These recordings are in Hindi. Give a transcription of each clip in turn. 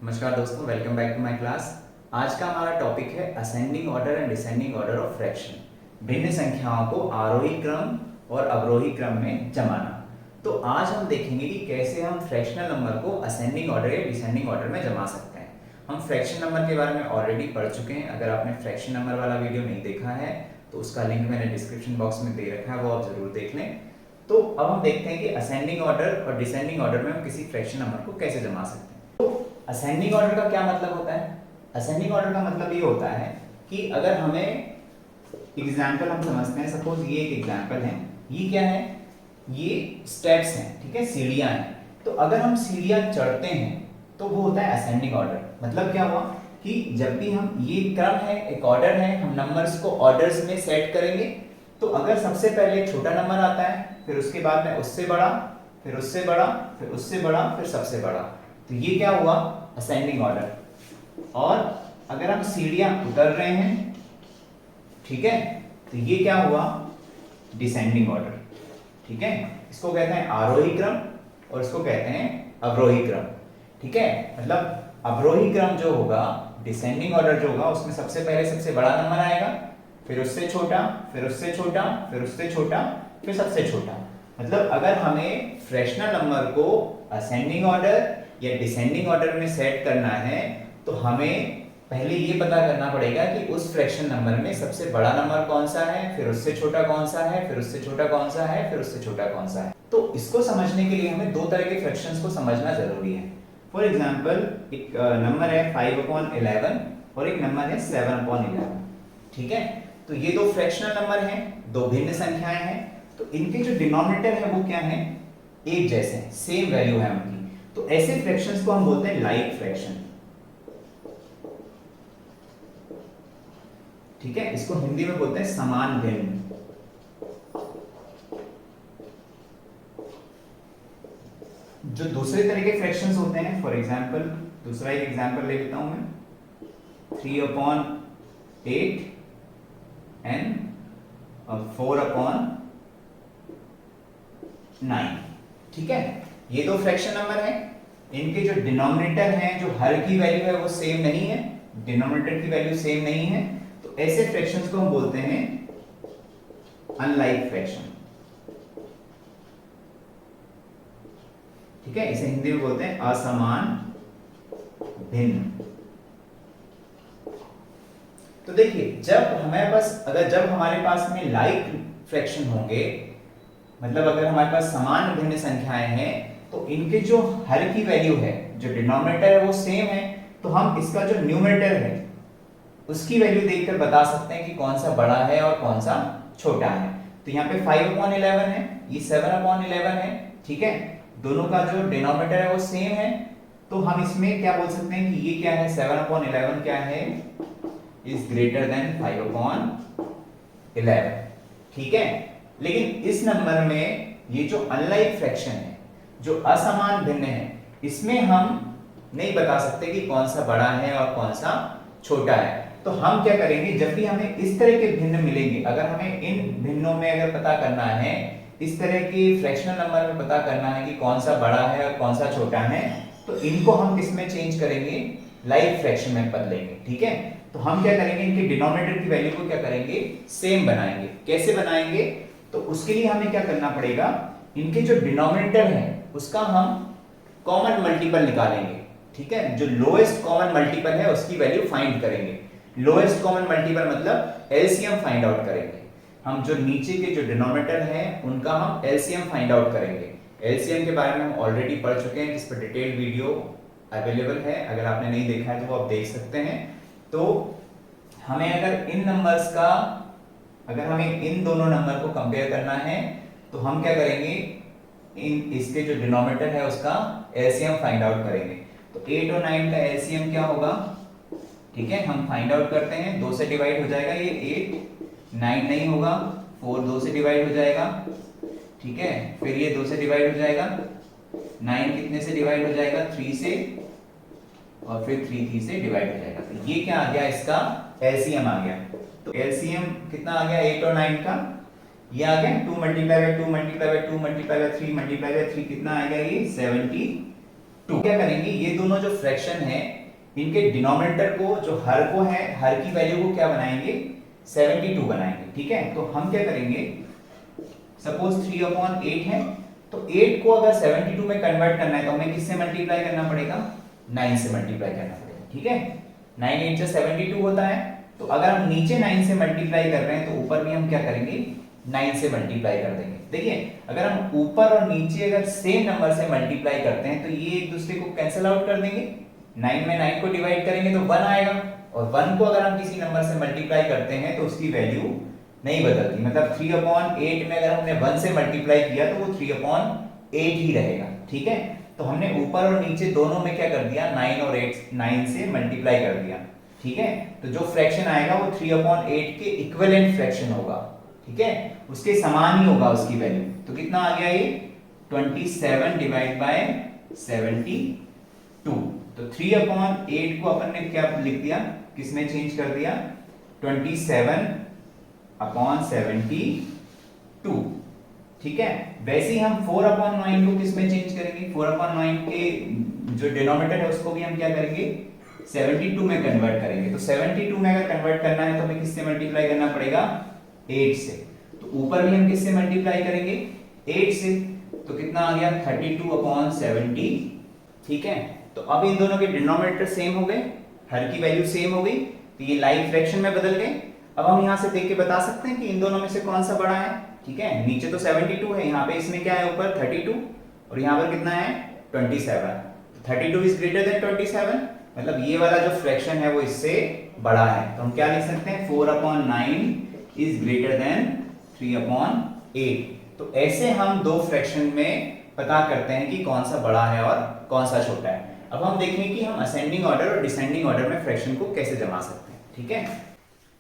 नमस्कार दोस्तों, welcome back to my class. आज का हमारा टॉपिक है ascending order and descending order of fraction. भिन्न संख्याओं को आरोही क्रम और अवरोही क्रम में जमाना। तो आज हम देखेंगे कि कैसे हम फ्रैक्शनल नंबर को असेंडिंग ऑर्डर या डिसेंडिंग ऑर्डर में जमा सकते हैं। हम फ्रैक्शन नंबर के बारे में ऑलरेडी पढ़ चुके हैं। अगर आपने फ्रैक्शन नंबर वाला वीडियो नहीं देखा है तो उसका लिंक मैंने डिस्क्रिप्शन बॉक्स में दे रखा है, वो आप जरूर देख लें। तो अब हम देखते हैं कि असेंडिंग ऑर्डर और डिसेंडिंग ऑर्डर में हम किसी फ्रैक्शन नंबर को कैसे जमा सकते हैं। असेंडिंग ऑर्डर का क्या मतलब होता है? असेंडिंग ऑर्डर का मतलब ये होता है कि अगर हमें एग्जाम्पल हम समझते हैं, सपोज ये एक एग्जाम्पल है, ये क्या है, ये स्टेप्स हैं, ठीक है, सीढ़ियां हैं। तो अगर हम सीढ़ियां चढ़ते हैं तो वो होता है असेंडिंग ऑर्डर। मतलब क्या हुआ कि जब भी हम, ये क्रम है, एक ऑर्डर है, हम नंबर्स को ऑर्डर्स में सेट करेंगे। तो अगर सबसे पहले छोटा नंबर आता है, फिर उसके बाद में उससे बड़ा, फिर उससे बड़ा, फिर उससे बड़ा, फिर सबसे बड़ा, तो ये क्या हुआ, असेंडिंग ऑर्डर। और अगर हम सीढ़ियां उतर रहे हैं, ठीक है, तो ये क्या हुआ, डिसेंडिंग ऑर्डर। ठीक है, इसको कहते हैं आरोही क्रम और इसको कहते हैं अवरोही क्रम। ठीक है, मतलब अवरोही क्रम जो होगा, डिसेंडिंग ऑर्डर जो होगा, उसमें सबसे पहले सबसे बड़ा नंबर आएगा, फिर उससे छोटा, फिर उससे छोटा, फिर उससे छोटा, फिर सबसे छोटा। मतलब अगर हमें फ्रैक्शनल नंबर को असेंडिंग ऑर्डर या डिसेंडिंग ऑर्डर में सेट करना है तो हमें पहले ये पता करना पड़ेगा कि उस फ्रैक्शन नंबर में सबसे बड़ा नंबर कौन सा है, फिर उससे छोटा कौन सा है, फिर उससे छोटा कौन सा है, फिर उससे छोटा कौन सा है। तो इसको समझने के लिए हमें दो तरह के फ्रैक्शंस को समझना जरूरी है। फॉर एग्जांपल, एक नंबर है 5/11 और एक नंबर है 7/11। ठीक है, तो ये दो फ्रैक्शनल नंबर हैं, दो भिन्न संख्याएं हैं। तो इनके जो डिनोमिनेटर है वो क्या है, एक जैसे, सेम वैल्यू है उनकी। तो ऐसे फ्रैक्शंस को हम बोलते हैं लाइक फ्रैक्शन। ठीक है, इसको हिंदी में बोलते हैं समान भिन्न। जो दूसरे तरह के फ्रैक्शंस होते हैं, फॉर एग्जांपल, दूसरा एक एग्जांपल ले लेता हूं मैं, 3/8 एंड 4/9। ठीक है, ये दो फ्रैक्शन नंबर हैं, इनके जो डिनोमिनेटर हैं, जो हर की वैल्यू है वो सेम नहीं है, डिनोमिनेटर की वैल्यू सेम नहीं है। तो ऐसे फ्रैक्शंस को हम बोलते हैं अनलाइक फ्रैक्शन। ठीक है, इसे हिंदी में बोलते हैं असमान भिन्न। तो देखिए, जब हमारे पास में लाइक फ्रैक्शन होंगे, मतलब अगर हमारे पास समान भिन्न संख्याएं हैं, तो इनके जो हर की वैल्यू है, जो डिनोमिनेटर है वो सेम है, तो हम इसका जो न्यूमरेटर है उसकी वैल्यू देखकर बता सकते हैं कि कौन सा बड़ा है और कौन सा छोटा है। तो यहाँ पे 5/11 है, ये 7/11 है। ठीक है, दोनों का जो डिनोमिनेटर है वो सेम है, तो हम इसमें क्या बोल सकते हैं कि ये क्या है, 7/11 क्या है, इज ग्रेटर देन 5/11। ठीक है, लेकिन इस नंबर में ये जो अनलाइक फ्रैक्शन है, जो असमान भिन्न है, इसमें हम नहीं बता सकते कि कौन सा बड़ा है और कौन सा छोटा है। तो हम क्या करेंगे, जब भी हमें इस तरह के भिन्न मिलेंगे, अगर हमें इन भिन्नों में अगर पता करना है, इस तरह की फ्रैक्शनल नंबर में पता करना है कि कौन सा बड़ा है और कौन सा छोटा है, तो इनको हम किसमें चेंज करेंगे, लाइक फ्रैक्शन में बदलेंगे। ठीक है, तो हम क्या करेंगे, इनके डिनोमिनेटर की वैल्यू को क्या करेंगे, सेम बनाएंगे। कैसे बनाएंगे, तो उसके लिए हमें क्या करना पड़ेगा, इनके जो डिनोमिनेटर है उसका हम कॉमन मल्टीपल निकालेंगे। ठीक है, जो लोएस्ट कॉमन मल्टीपल है उसकी वैल्यू फाइंड करेंगे। लोएस्ट कॉमन मल्टीपल मतलब एलसीएम फाइंड आउट करेंगे। हम जो नीचे के जो डिनोमिनेटर हैं उनका हम एलसीएम फाइंड आउट करेंगे। एलसीएम के बारे में हम ऑलरेडी पढ़ चुके हैं, जिस पर डिटेल वीडियो अवेलेबल है, अगर आपने नहीं देखा है तो वो आप देख सकते हैं। तो हमें अगर हमें इन दोनों नंबर को कंपेयर करना है तो हम क्या करेंगे, इसके जो डिनोमिनेटर है उसका एलसीएम फाइंड आउट करेंगे। तो 8 और 9 का एलसीएम क्या होगा, ठीक है, हम फाइंड आउट करते हैं। 2 से डिवाइड हो जाएगा ये 8, 9 नहीं होगा, 4 2 से डिवाइड हो जाएगा। ठीक है, फिर ये 2 से डिवाइड हो जाएगा, 9 कितने से डिवाइड हो जाएगा, 3 से, और फिर 3 से डिवाइड हो जाएगा। तो ये क्या आ गया, इसका एलसीएम आ गया। तो एलसीएम कितना आ गया 8 और 9 का, ये आ गया 2 × 2 × 2 × 2 × 3 × 3 कितना आएगा, ये 72 2। क्या करेंगे, ये दोनों जो फ्रैक्शन है इनके डिनोमिनेटर को, जो हर को है, हर की वैल्यू को क्या बनाएंगे, 72 बनाएंगे। ठीक है, तो हम क्या करेंगे, सपोज 3/8 है, तो 8 को अगर 72 में कन्वर्ट करना है तो हमें किससे मल्टीप्लाई करना पड़ेगा, 9 से मल्टीप्लाई करना पड़ेगा। ठीक है, 9 8 से 72 होता है, तो अगर हम नीचे 9 से मल्टीप्लाई कर रहे हैं तो ऊपर भी हम क्या करेंगे, 9 से मल्टीप्लाई कर देंगे। देखिए, अगर हम ऊपर और नीचे अगर सेम नंबर से मल्टीप्लाई करते हैं तो ये एक दूसरे को कैंसिल आउट कर देंगे। 9 में 9 को डिवाइड करेंगे तो 1 आएगा, और 1 को अगर हम किसी नंबर से मल्टीप्लाई करते हैं तो उसकी वैल्यू नहीं बदलती। मतलब 3/8 में अगर हमने 1 से मल्टीप्लाई किया तो वो 3/8 ही रहेगा। ठीक है, तो हमने ऊपर और नीचे दोनों में क्या कर दिया, 9 और 8, 9 से मल्टीप्लाई कर दिया। ठीक है, तो जो फ्रैक्शन आएगा वो 3/8 के इक्विवेलेंट फ्रैक्शन होगा। ठीक है, उसके समान ही होगा उसकी वैल्यू। तो कितना आ गया ये, 27 डिवाइड बाय 72। तो 3/8 को अपन ने क्या लिख दिया, किसमें चेंज कर दिया, 27/72। ठीक है, वैसे ही हम 4/9 को किसमें चेंज करेंगे, 4/9 के जो डिनोमिनेटर है उसको भी हम क्या करेंगे, 72 में कन्वर्ट करेंगे। तो 72 में अगर कन्वर्ट करना है तो हमें किससे मल्टीप्लाई करना पड़ेगा, 8 से। तो ऊपर भी हम किससे मल्टीप्लाई करेंगे, 8 से। तो कितना आ गया, 32/70। ठीक है, तो अब इन दोनों के डिनोमिनेटर सेम हो गए, हर की वैल्यू सेम हो गई, तो ये लाइक फ्रैक्शन में बदल गए। अब हम यहां से देख के बता सकते हैं कि इन दोनों में से कौन सा बड़ा है। ठीक है, नीचे तो 72 है, यहाँ पे इसमें क्या है, ऊपर 32, और यहाँ पर कितना है, 27। तो 32 इज ग्रेटर देन 27, मतलब ये वाला जो फ्रैक्शन है वो इससे बड़ा है। तो हम क्या लिख सकते हैं, 4/9 इज ग्रेटर देन 3/8। तो ऐसे हम दो फ्रैक्शन में पता करते हैं कि कौन सा बड़ा है और कौन सा छोटा है। अब हम देखेंगे कि हम असेंडिंग ऑर्डर और डिसेंडिंग ऑर्डर में फ्रैक्शन को कैसे जमा सकते हैं। ठीक है,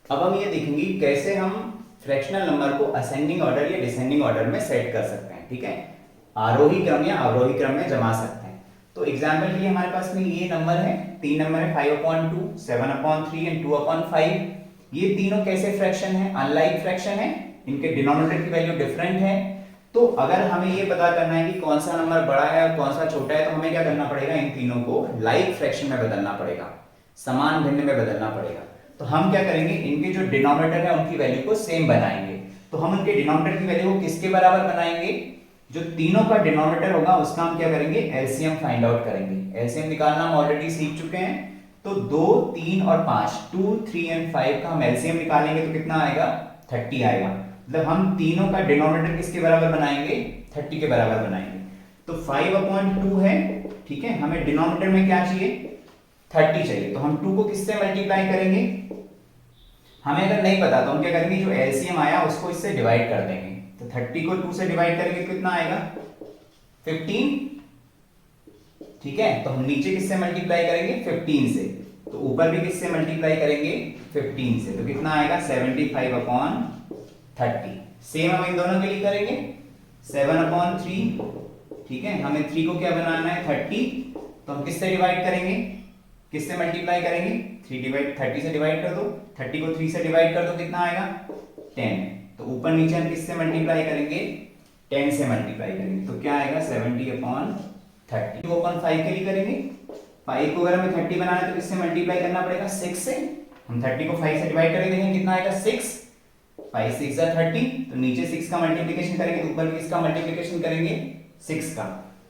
अब हम ये देखेंगे कैसे हम फ्रैक्शनल नंबर को असेंडिंग ऑर्डर या डिसेंडिंग ऑर्डर में सेट कर सकते हैं। ठीक है, आरोही क्रम या अवरोही क्रम में जमा सकते हैं। तो एग्जांपल के लिए हमारे पास में ये नंबर है, तीन नंबर है, 5/2, 7/3 एंड 2/5। ये तीनों कैसे फ्रैक्शन है, अनलाइक फ्रैक्शन है, इनके डिनोमिनेटर की वैल्यू डिफरेंट है। तो अगर हमें ये पता करना है कि कौन सा नंबर बड़ा है और कौन सा छोटा है, तो हमें क्या करना पड़ेगा, इन तीनों को लाइक फ्रैक्शन में बदलना पड़ेगा, समान भिन्न में बदलना पड़ेगा। तो हम क्या करेंगे, इनके जो डिनोमिनेटर है उनकी वैल्यू को सेम बनाएंगे। तो हम उनके डिनोमिनेटर की वैल्यू को किसके बराबर बनाएंगे, जो तीनों का डिनोमिनेटर होगा उसका हम क्या करेंगे, एलसीएम फाइंड आउट करेंगे। एलसीएम निकालना हम ऑलरेडी सीख चुके हैं। तो 2, 3 और 5, 2, 3 एंड 5 का हम एलसीएम निकालेंगे तो कितना आएगा, 30 आएगा। मतलब हम तीनों का डिनोमिनेटर किसके बराबर बनाएंगे, 30 के बराबर बनाएंगे। तो 5/2 है, ठीक है, हमें डिनोमिनेटर में क्या चाहिए, 30 चाहिए। तो हम 2 को किससे मल्टीप्लाई करेंगे, हमें अगर नहीं पता तो हम क्या करेंगे, जो एलसीएम आया उसको इससे डिवाइड कर देंगे। तो 30 को 2 से डिवाइड करेंगे तो कितना आएगा, 15। ठीक है, तो हम नीचे किससे मल्टीप्लाई करेंगे, 15 से। तो ऊपर भी किससे मल्टीप्लाई करेंगे, 15 से। तो कितना आएगा, 75/30। सेम हम इन दोनों के लिए करेंगे, 7/3। ठीक है, हमें 3 को क्या बनाना है, 30। तो हम किससे डिवाइड करेंगे, किससे मल्टीप्लाई करेंगे, 30 से डिवाइड कर दो, 30 को 3 से डिवाइड कर दो, कितना आएगा, 10। तो ऊपर नीचे हम किससे मल्टीप्लाई करेंगे, 10 से मल्टीप्लाई करेंगे। तो क्या आएगा, 70/30। 2/5 के लिए करेंगे, 5 को अगर हमें 30 बनाना है तो किससे मल्टीप्लाई करना पड़ेगा, 6 से। हम 30 को 5 से डिवाइड करेंगे, देखेंगे कितना आएगा, 6। 5 6 30। तो नीचे 6 का मल्टीप्लिकेशन करेंगे तो ऊपर भी इसका मल्टीप्लिकेशन करेंगे 6 का।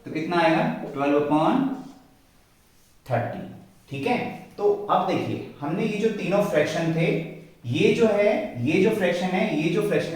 तो कितना आएगा, 12/30। ठीक है, तो अब देखिए हमने ये जो तीनों फ्रैक्शन थे, ये जो फ्रैक्शन है,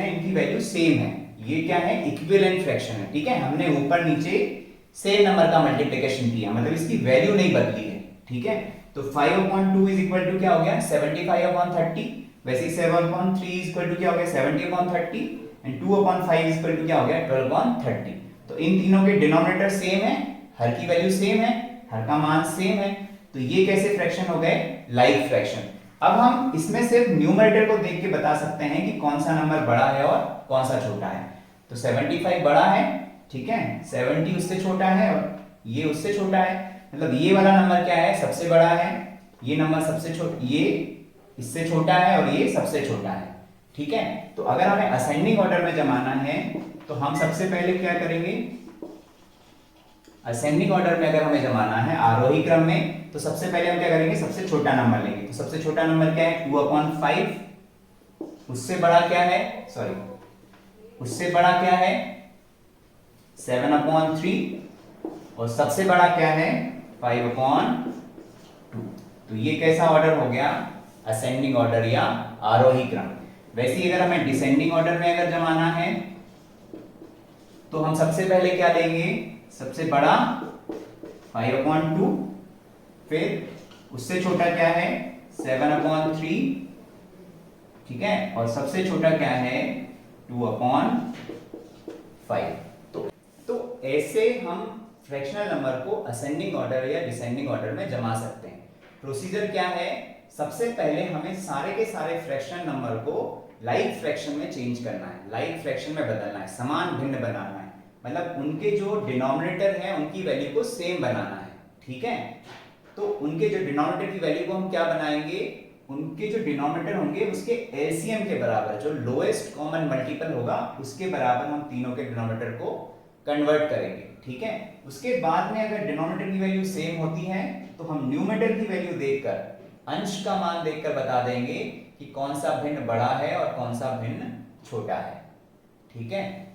इनकी वैल्यू सेम है। ये क्या है, इक्विवेलेंट फ्रैक्शन है। ठीक है, हमने ऊपर नीचे सेम नंबर का मल्टीप्लिकेशन किया, मतलब इसकी वैल्यू नहीं बदली है। ठीक है, तो 5/2 इज इक्वल टू क्या हो गया, 75/30। वैसे 7/3 इज इक्वल टू क्या हो गया, 70/30। एंड 2/5 इज इक्वल टू क्या हो गया, 12/30। तो इन तीनों के डिनोमिनेटर सेम है, हर की वैल्यू सेम है, हर का मान सेम है। तो ये कैसे फ्रैक्शन हो गए, लाइक फ्रैक्शन। अब हम इसमें सिर्फ न्यूमरेटर को देख के बता सकते हैं कि कौन सा नंबर बड़ा है और कौन सा छोटा है। तो 75 बड़ा है, ठीक है, 70 उससे छोटा है और ये उससे छोटा है। मतलब ये वाला नंबर क्या है, सबसे बड़ा है, ये नंबर सबसे छोटा, ये इससे छोटा है और ये सबसे छोटा है। ठीक है, तो अगर हमें असेंडिंग ऑर्डर में जमाना है तो हम सबसे पहले क्या करेंगे, असेंडिंग ऑर्डर में अगर हमें जमाना है आरोही क्रम में, तो सबसे पहले हम क्या करेंगे, सबसे छोटा नंबर लेंगे। तो सबसे छोटा नंबर क्या है, 2/5। उससे बड़ा क्या है, सॉरी, उससे बड़ा क्या है 7/3, और सबसे बड़ा क्या है 5/2। तो ये कैसा ऑर्डर हो गया, असेंडिंग ऑर्डर या आरोही क्रम। वैसे ही अगर हमें डिसेंडिंग ऑर्डर में अगर जमाना है, तो हम सबसे पहले क्या लेंगे, सबसे बड़ा 5/2, फिर उससे छोटा क्या है 7/3, ठीक है, और सबसे छोटा क्या है 2/5। तो ऐसे हम फ्रैक्शनल नंबर को असेंडिंग ऑर्डर या डिसेंडिंग ऑर्डर में जमा सकते हैं। प्रोसीजर क्या है, सबसे पहले हमें सारे के सारे फ्रैक्शनल नंबर को लाइक फ्रैक्शन में चेंज करना है, लाइक फ्रैक्शन में बदलना है, समान भिन्न बनाना है, मतलब उनके जो डिनोमिनेटर है उनकी वैल्यू को सेम बनाना है, ठीक है। तो उनके जो डिनोमिनेटर की वैल्यू को हम क्या बनाएंगे, उनके जो डिनोमिनेटर होंगे उसके एलसीएम के बराबर, जो लोएस्ट कॉमन मल्टीपल होगा उसके बराबर हम तीनों के डिनोमिनेटर को कन्वर्ट करेंगे, ठीक है। उसके बाद में अगर डिनोमिनेटर की वैल्यू सेम होती है तो हम न्यूमरेटर की वैल्यू देखकर, अंश का मान देखकर बता देंगे कि कौन सा भिन्न बड़ा है और कौन सा भिन्न छोटा है, ठीक है।